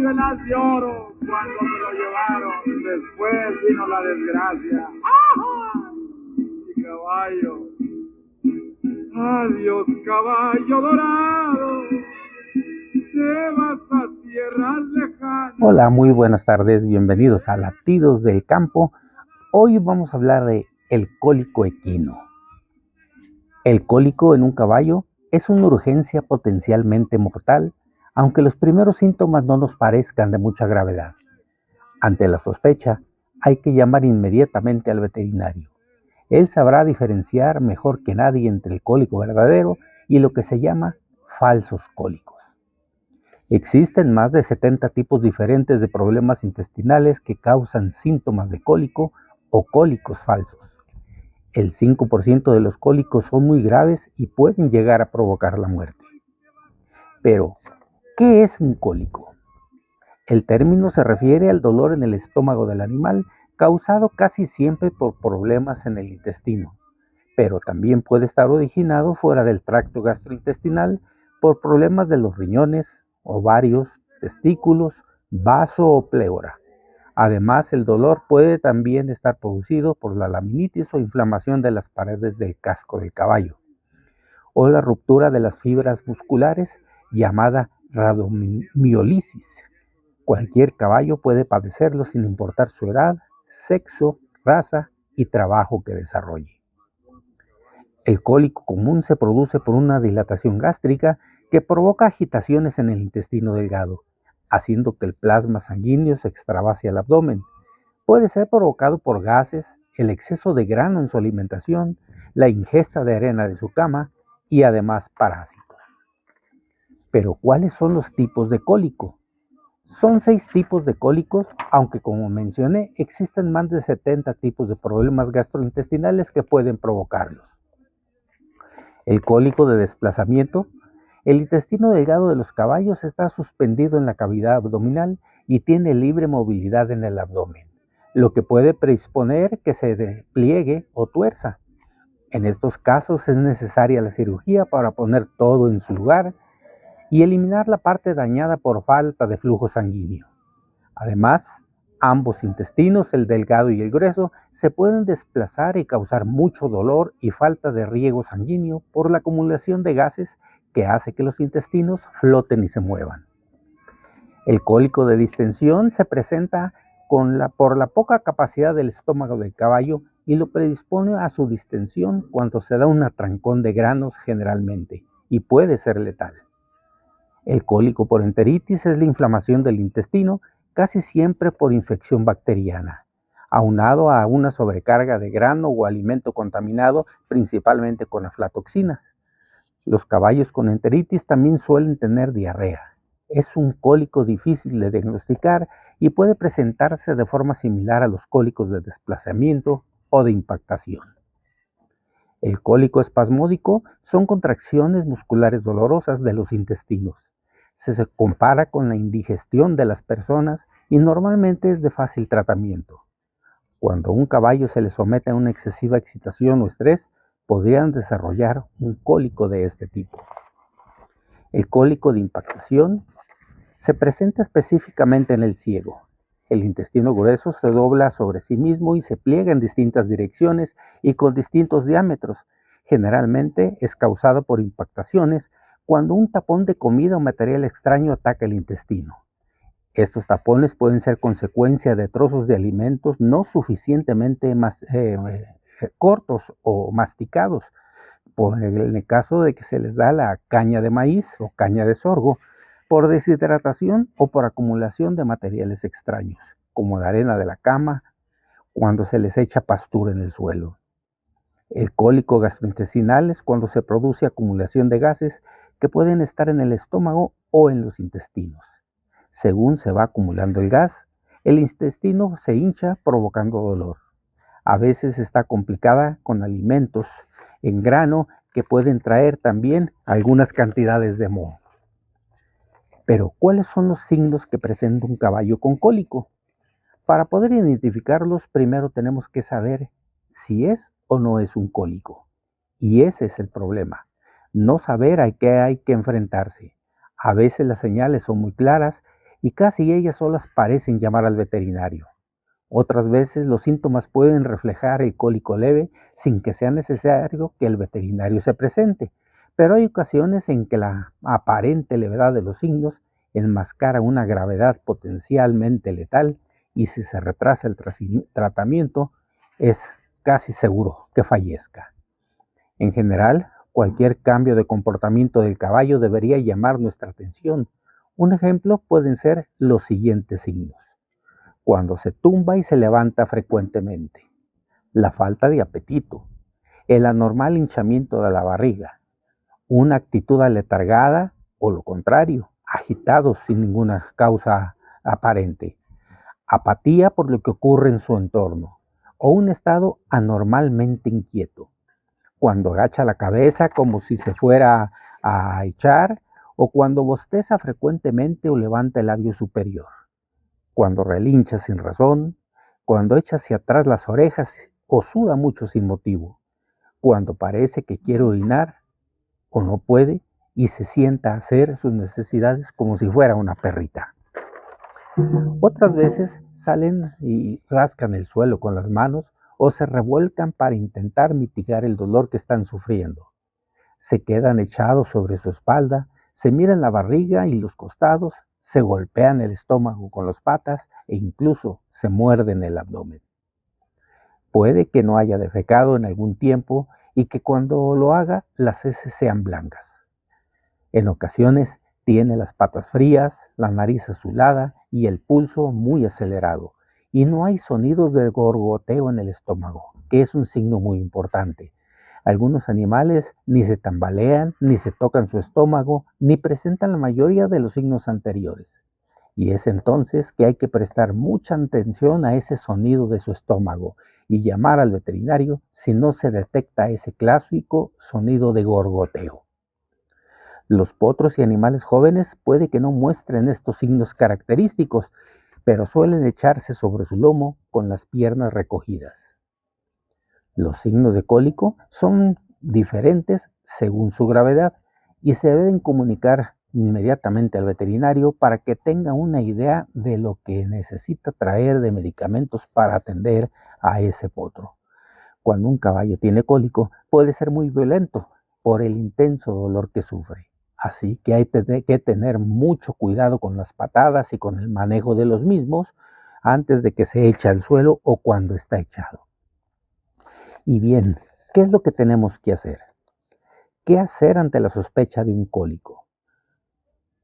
velas de oro cuando se lo llevaron. Después vino la desgracia. ¡Ajá! Mi caballo. Adiós, caballo dorado. Te vas a tierras lejanas. Hola, muy buenas tardes. Bienvenidos a Latidos del Campo. Hoy vamos a hablar de el cólico equino. El cólico en un caballo es una urgencia potencialmente mortal, aunque los primeros síntomas no nos parezcan de mucha gravedad. Ante la sospecha, hay que llamar inmediatamente al veterinario. Él sabrá diferenciar mejor que nadie entre el cólico verdadero y lo que se llama falsos cólicos. Existen más de 70 tipos diferentes de problemas intestinales que causan síntomas de cólico o cólicos falsos. El 5% de los cólicos son muy graves y pueden llegar a provocar la muerte. Pero, ¿qué es un cólico? El término se refiere al dolor en el estómago del animal causado casi siempre por problemas en el intestino, pero también puede estar originado fuera del tracto gastrointestinal por problemas de los riñones, ovarios, testículos, vaso o pleura. Además, el dolor puede también estar producido por la laminitis o inflamación de las paredes del casco del caballo, o la ruptura de las fibras musculares llamada rabdomiólisis. Cualquier caballo puede padecerlo sin importar su edad, sexo, raza y trabajo que desarrolle. El cólico común se produce por una dilatación gástrica que provoca agitaciones en el intestino delgado, haciendo que el plasma sanguíneo se extravase al abdomen. Puede ser provocado por gases, el exceso de grano en su alimentación, la ingesta de arena de su cama y además parásitos. Pero, ¿cuáles son los tipos de cólico? Son 6 tipos de cólicos, aunque como mencioné, existen más de 70 tipos de problemas gastrointestinales que pueden provocarlos. El cólico de desplazamiento. El intestino delgado de los caballos está suspendido en la cavidad abdominal y tiene libre movilidad en el abdomen, lo que puede predisponer que se despliegue o tuerza. En estos casos es necesaria la cirugía para poner todo en su lugar y eliminar la parte dañada por falta de flujo sanguíneo. Además, ambos intestinos, el delgado y el grueso, se pueden desplazar y causar mucho dolor y falta de riego sanguíneo por la acumulación de gases que hace que los intestinos floten y se muevan. El cólico de distensión se presenta por la poca capacidad del estómago del caballo y lo predispone a su distensión cuando se da un atrancón de granos generalmente, y puede ser letal. El cólico por enteritis es la inflamación del intestino, casi siempre por infección bacteriana, aunado a una sobrecarga de grano o alimento contaminado, principalmente con aflatoxinas. Los caballos con enteritis también suelen tener diarrea. Es un cólico difícil de diagnosticar y puede presentarse de forma similar a los cólicos de desplazamiento o de impactación. El cólico espasmódico son contracciones musculares dolorosas de los intestinos. Se compara con la indigestión de las personas y normalmente es de fácil tratamiento. Cuando a un caballo se le somete a una excesiva excitación o estrés, podrían desarrollar un cólico de este tipo. El cólico de impactación se presenta específicamente en el ciego. El intestino grueso se dobla sobre sí mismo y se pliega en distintas direcciones y con distintos diámetros. Generalmente es causado por impactaciones cuando un tapón de comida o material extraño ataca el intestino. Estos tapones pueden ser consecuencia de trozos de alimentos no suficientemente cortos o masticados, en el caso de que se les da la caña de maíz o caña de sorgo, por deshidratación o por acumulación de materiales extraños, como la arena de la cama, cuando se les echa pastura en el suelo. El cólico gastrointestinal es cuando se produce acumulación de gases que pueden estar en el estómago o en los intestinos. Según se va acumulando el gas, el intestino se hincha provocando dolor. A veces está complicada con alimentos en grano que pueden traer también algunas cantidades de moho. Pero, ¿cuáles son los signos que presenta un caballo con cólico? Para poder identificarlos, primero tenemos que saber si es o no es un cólico. Y ese es el problema, no saber a qué hay que enfrentarse. A veces las señales son muy claras y casi ellas solas parecen llamar al veterinario. Otras veces los síntomas pueden reflejar el cólico leve sin que sea necesario que el veterinario se presente, pero hay ocasiones en que la aparente levedad de los signos enmascara una gravedad potencialmente letal y si se retrasa el tratamiento es casi seguro que fallezca. En general, cualquier cambio de comportamiento del caballo debería llamar nuestra atención. Un ejemplo pueden ser los siguientes signos: cuando se tumba y se levanta frecuentemente, la falta de apetito, el anormal hinchamiento de la barriga, una actitud aletargada o lo contrario, agitados sin ninguna causa aparente, apatía por lo que ocurre en su entorno o un estado anormalmente inquieto, cuando agacha la cabeza como si se fuera a echar o cuando bosteza frecuentemente o levanta el labio superior, cuando relincha sin razón, cuando echa hacia atrás las orejas o suda mucho sin motivo, cuando parece que quiere orinar o no puede y se sienta a hacer sus necesidades como si fuera una perrita. Otras veces salen y rascan el suelo con las manos o se revuelcan para intentar mitigar el dolor que están sufriendo. Se quedan echados sobre su espalda, se miran la barriga y los costados, se golpean el estómago con las patas e incluso se muerden el abdomen. Puede que no haya defecado en algún tiempo y que cuando lo haga las heces sean blancas. En ocasiones tiene las patas frías, la nariz azulada y el pulso muy acelerado. Y no hay sonidos de gorgoteo en el estómago, que es un signo muy importante. Algunos animales ni se tambalean, ni se tocan su estómago, ni presentan la mayoría de los signos anteriores. Y es entonces que hay que prestar mucha atención a ese sonido de su estómago y llamar al veterinario si no se detecta ese clásico sonido de gorgoteo. Los potros y animales jóvenes puede que no muestren estos signos característicos, pero suelen echarse sobre su lomo con las piernas recogidas. Los signos de cólico son diferentes según su gravedad y se deben comunicar inmediatamente al veterinario para que tenga una idea de lo que necesita traer de medicamentos para atender a ese potro. Cuando un caballo tiene cólico, puede ser muy violento por el intenso dolor que sufre. Así que hay que tener mucho cuidado con las patadas y con el manejo de los mismos antes de que se eche al suelo o cuando está echado. Y bien, ¿qué es lo que tenemos que hacer? ¿Qué hacer ante la sospecha de un cólico?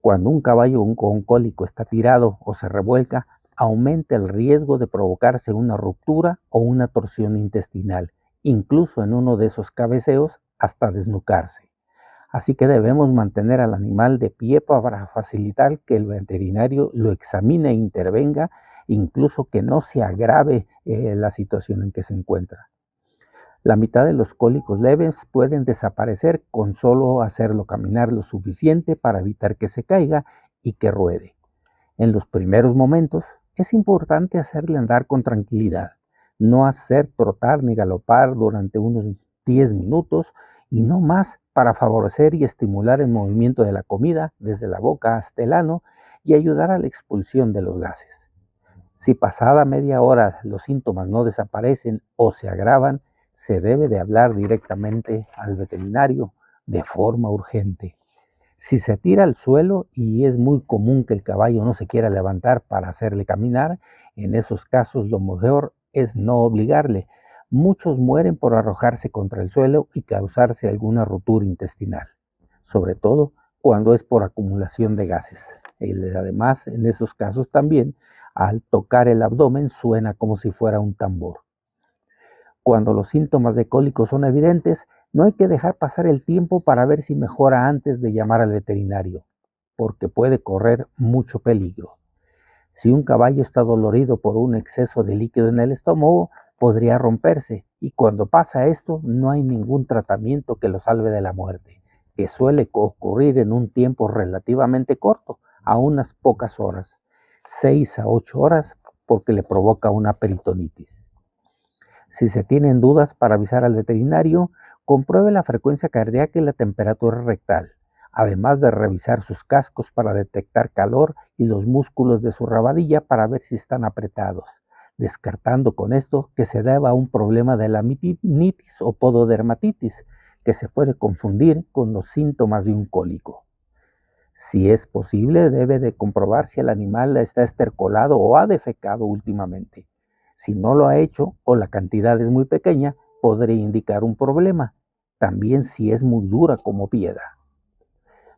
Cuando un caballo con cólico está tirado o se revuelca, aumenta el riesgo de provocarse una ruptura o una torsión intestinal, incluso en uno de esos cabeceos hasta desnucarse. Así que debemos mantener al animal de pie para facilitar que el veterinario lo examine e intervenga, incluso que no se agrave la situación en que se encuentra. La mitad de los cólicos leves pueden desaparecer con solo hacerlo caminar lo suficiente para evitar que se caiga y que ruede. En los primeros momentos es importante hacerle andar con tranquilidad, no hacer trotar ni galopar durante unos 10 minutos y no más para favorecer y estimular el movimiento de la comida desde la boca hasta el ano y ayudar a la expulsión de los gases. Si pasada media hora los síntomas no desaparecen o se agravan, se debe de hablar directamente al veterinario de forma urgente. Si se tira al suelo y es muy común que el caballo no se quiera levantar para hacerle caminar, en esos casos lo mejor es no obligarle. Muchos mueren por arrojarse contra el suelo y causarse alguna rotura intestinal, sobre todo cuando es por acumulación de gases. Además, en esos casos también, al tocar el abdomen suena como si fuera un tambor. Cuando los síntomas de cólico son evidentes, no hay que dejar pasar el tiempo para ver si mejora antes de llamar al veterinario, porque puede correr mucho peligro. Si un caballo está dolorido por un exceso de líquido en el estómago, podría romperse, y cuando pasa esto, no hay ningún tratamiento que lo salve de la muerte, que suele ocurrir en un tiempo relativamente corto, a unas pocas horas, 6 a 8 horas, porque le provoca una peritonitis. Si se tienen dudas para avisar al veterinario, compruebe la frecuencia cardíaca y la temperatura rectal. además de revisar sus cascos para detectar calor y los músculos de su rabadilla para ver si están apretados, descartando con esto que se deba a un problema de la mitinitis o pododermatitis, que se puede confundir con los síntomas de un cólico. Si es posible, debe de comprobar si el animal está estercolado o ha defecado últimamente. Si no lo ha hecho o la cantidad es muy pequeña, podría indicar un problema. También si es muy dura como piedra.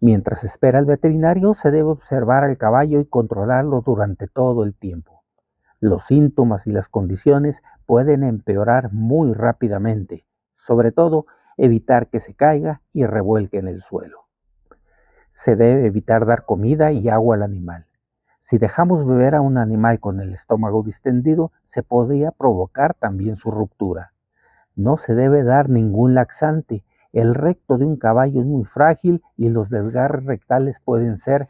Mientras espera el veterinario, se debe observar al caballo y controlarlo durante todo el tiempo. Los síntomas y las condiciones pueden empeorar muy rápidamente. Sobre todo, evitar que se caiga y revuelque en el suelo. Se debe evitar dar comida y agua al animal. Si dejamos beber a un animal con el estómago distendido, se podría provocar también su ruptura. No se debe dar ningún laxante. El recto de un caballo es muy frágil y los desgarres rectales pueden ser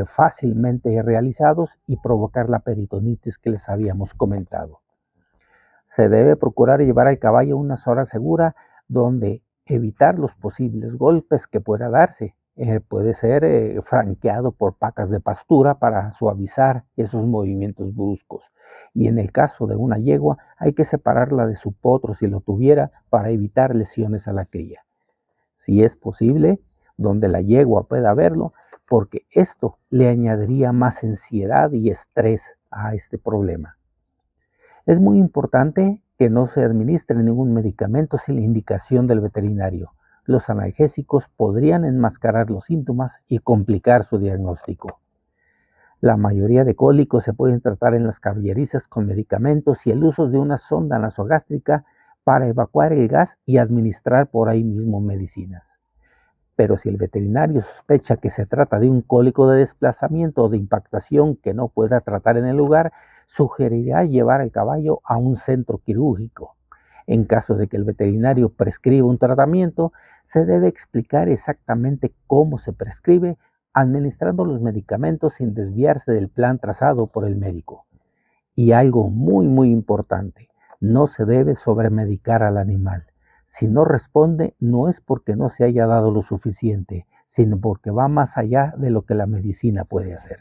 fácilmente realizados y provocar la peritonitis que les habíamos comentado. Se debe procurar llevar al caballo a una zona segura donde evitar los posibles golpes que pueda darse. Puede ser franqueado por pacas de pastura para suavizar esos movimientos bruscos. Y en el caso de una yegua, hay que separarla de su potro si lo tuviera para evitar lesiones a la cría. Si es posible, donde la yegua pueda verlo, porque esto le añadiría más ansiedad y estrés a este problema. Es muy importante que no se administre ningún medicamento sin la indicación del veterinario. Los analgésicos podrían enmascarar los síntomas y complicar su diagnóstico. La mayoría de cólicos se pueden tratar en las caballerizas con medicamentos y el uso de una sonda nasogástrica para evacuar el gas y administrar por ahí mismo medicinas. Pero si el veterinario sospecha que se trata de un cólico de desplazamiento o de impactación que no pueda tratar en el lugar, sugerirá llevar al caballo a un centro quirúrgico. En caso de que el veterinario prescriba un tratamiento, se debe explicar exactamente cómo se prescribe, administrando los medicamentos sin desviarse del plan trazado por el médico. Y algo muy importante, no se debe sobremedicar al animal. Si no responde, no es porque no se haya dado lo suficiente, sino porque va más allá de lo que la medicina puede hacer.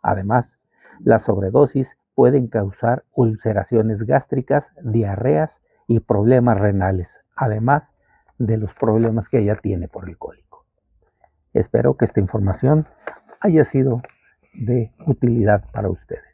Además, las sobredosis pueden causar ulceraciones gástricas, diarreas y problemas renales, además de los problemas que ella tiene por el cólico. Espero que esta información haya sido de utilidad para ustedes.